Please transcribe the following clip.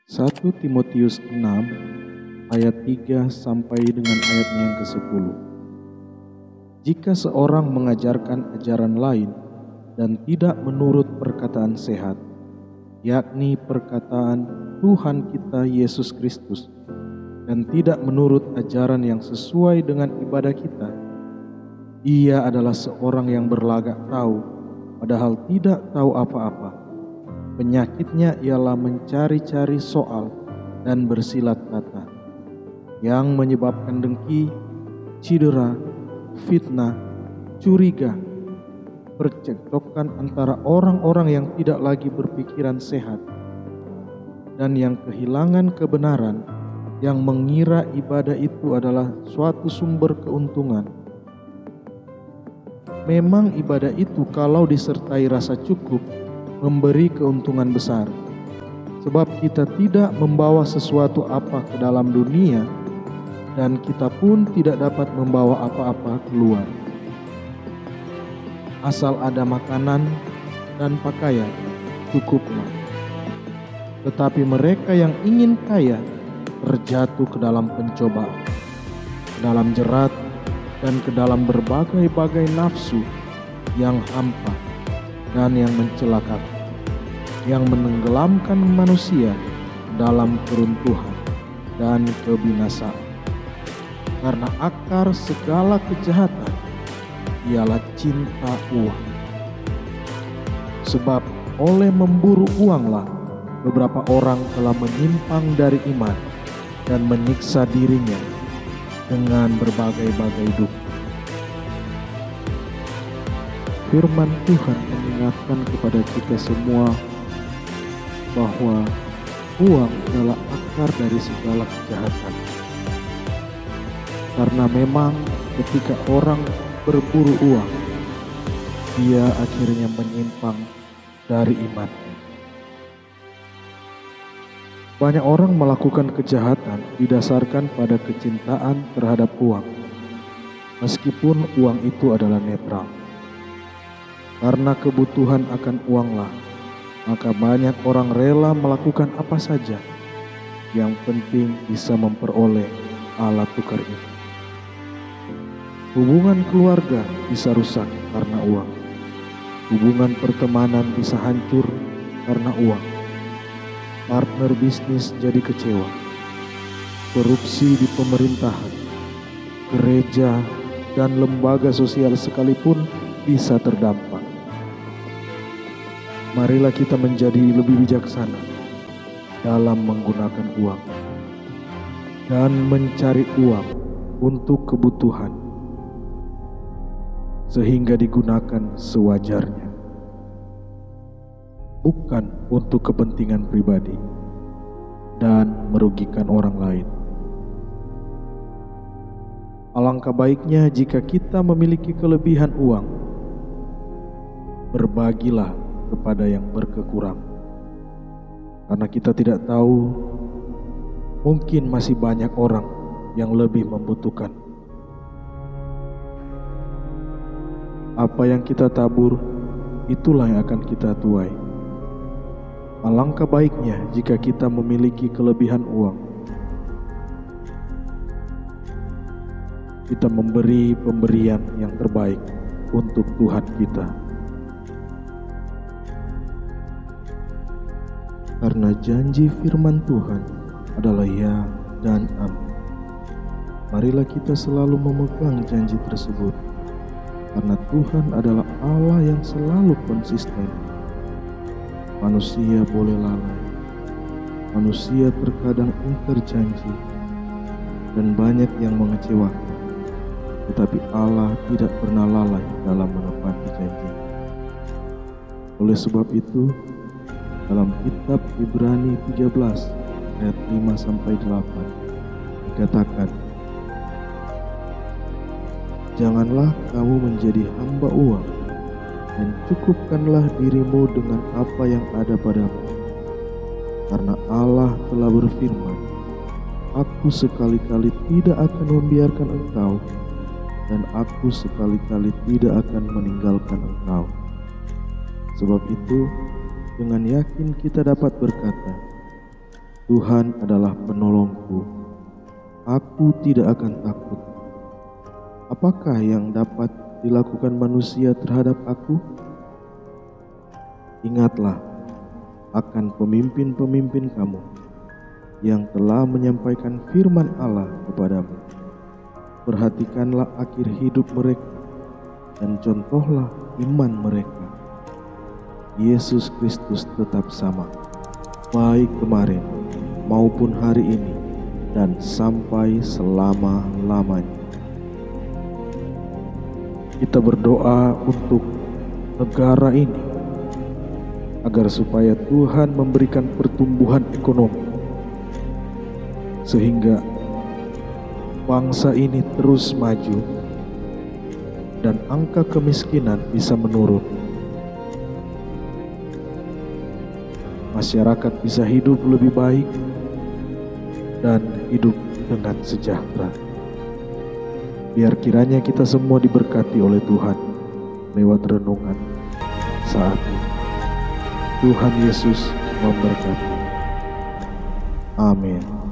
1 Timotius 6 ayat 3 sampai dengan ayatnya yang ke-10. Jika seorang mengajarkan ajaran lain dan tidak menurut perkataan sehat, yakni perkataan Tuhan kita Yesus Kristus, dan tidak menurut ajaran yang sesuai dengan ibadah kita, ia adalah seorang yang berlagak tahu, padahal tidak tahu apa-apa. Penyakitnya ialah mencari-cari soal dan bersilat kata, yang menyebabkan dengki, cedera, fitnah, curiga, percekcokan antara orang-orang yang tidak lagi berpikiran sehat, dan yang kehilangan kebenaran, yang mengira ibadah itu adalah suatu sumber keuntungan. Memang ibadah itu kalau disertai rasa cukup, memberi keuntungan besar. Sebab kita tidak membawa sesuatu apa ke dalam dunia, dan kita pun tidak dapat membawa apa-apa keluar. Asal ada makanan dan pakaian, cukuplah. Tetapi mereka yang ingin kaya terjatuh ke dalam pencobaan, ke dalam jerat, dan ke dalam berbagai-bagai nafsu yang hampa dan yang mencelakakan, yang menenggelamkan manusia dalam keruntuhan dan kebinasaan. Karena akar segala kejahatan ialah cinta uang. Sebab oleh memburu uanglah beberapa orang telah menyimpang dari iman dan menyiksa dirinya dengan berbagai-bagai duka. Firman Tuhan mengingatkan kepada kita semua bahwa uang adalah akar dari segala kejahatan. Karena memang ketika orang berburu uang, dia akhirnya menyimpang dari iman. Banyak orang melakukan kejahatan didasarkan pada kecintaan terhadap uang, meskipun uang itu adalah netral. Karena kebutuhan akan uanglah, maka banyak orang rela melakukan apa saja, yang penting bisa memperoleh alat tukar itu. Hubungan keluarga bisa rusak karena uang. Hubungan pertemanan bisa hancur karena uang. Partner bisnis jadi kecewa. Korupsi di pemerintahan, gereja, dan lembaga sosial sekalipun bisa terdampak. Marilah kita menjadi lebih bijaksana dalam menggunakan uang dan mencari uang untuk kebutuhan, sehingga digunakan sewajarnya, bukan untuk kepentingan pribadi dan merugikan orang lain. Alangkah baiknya jika kita memiliki kelebihan uang, berbagilah kepada yang berkekurangan, karena kita tidak tahu, mungkin masih banyak orang yang lebih membutuhkan. Apa yang kita tabur, itulah yang akan kita tuai. Alangkah baiknya jika kita memiliki kelebihan uang, kita memberi pemberian yang terbaik untuk Tuhan kita. Karena janji firman Tuhan adalah ya dan amin. Marilah kita selalu memegang janji tersebut, karena Tuhan adalah Allah yang selalu konsisten. Manusia boleh lalai, manusia terkadang ingkar janji, dan banyak yang mengecewakan, tetapi Allah tidak pernah lalai dalam menepati janji. Oleh sebab itu, dalam kitab Ibrani 13 ayat 5-8 dikatakan, janganlah kamu menjadi hamba uang, dan cukupkanlah dirimu dengan apa yang ada padamu. Karena Allah telah berfirman, aku sekali-kali tidak akan membiarkan engkau, dan aku sekali-kali tidak akan meninggalkan engkau. Sebab itu, dengan yakin kita dapat berkata, Tuhan adalah penolongku. Aku tidak akan takut. Apakah yang dapat dilakukan manusia terhadap aku? Ingatlah akan pemimpin-pemimpin kamu yang telah menyampaikan firman Allah kepadamu. Perhatikanlah akhir hidup mereka dan contohlah iman mereka. Yesus Kristus tetap sama, baik kemarin maupun hari ini dan sampai selama-lamanya. Kita berdoa untuk negara ini agar supaya Tuhan memberikan pertumbuhan ekonomi sehingga bangsa ini terus maju dan angka kemiskinan bisa menurun. Masyarakat bisa hidup lebih baik dan hidup dengan sejahtera. Biar kiranya kita semua diberkati oleh Tuhan lewat renungan saat ini. Tuhan Yesus memberkati. Amin.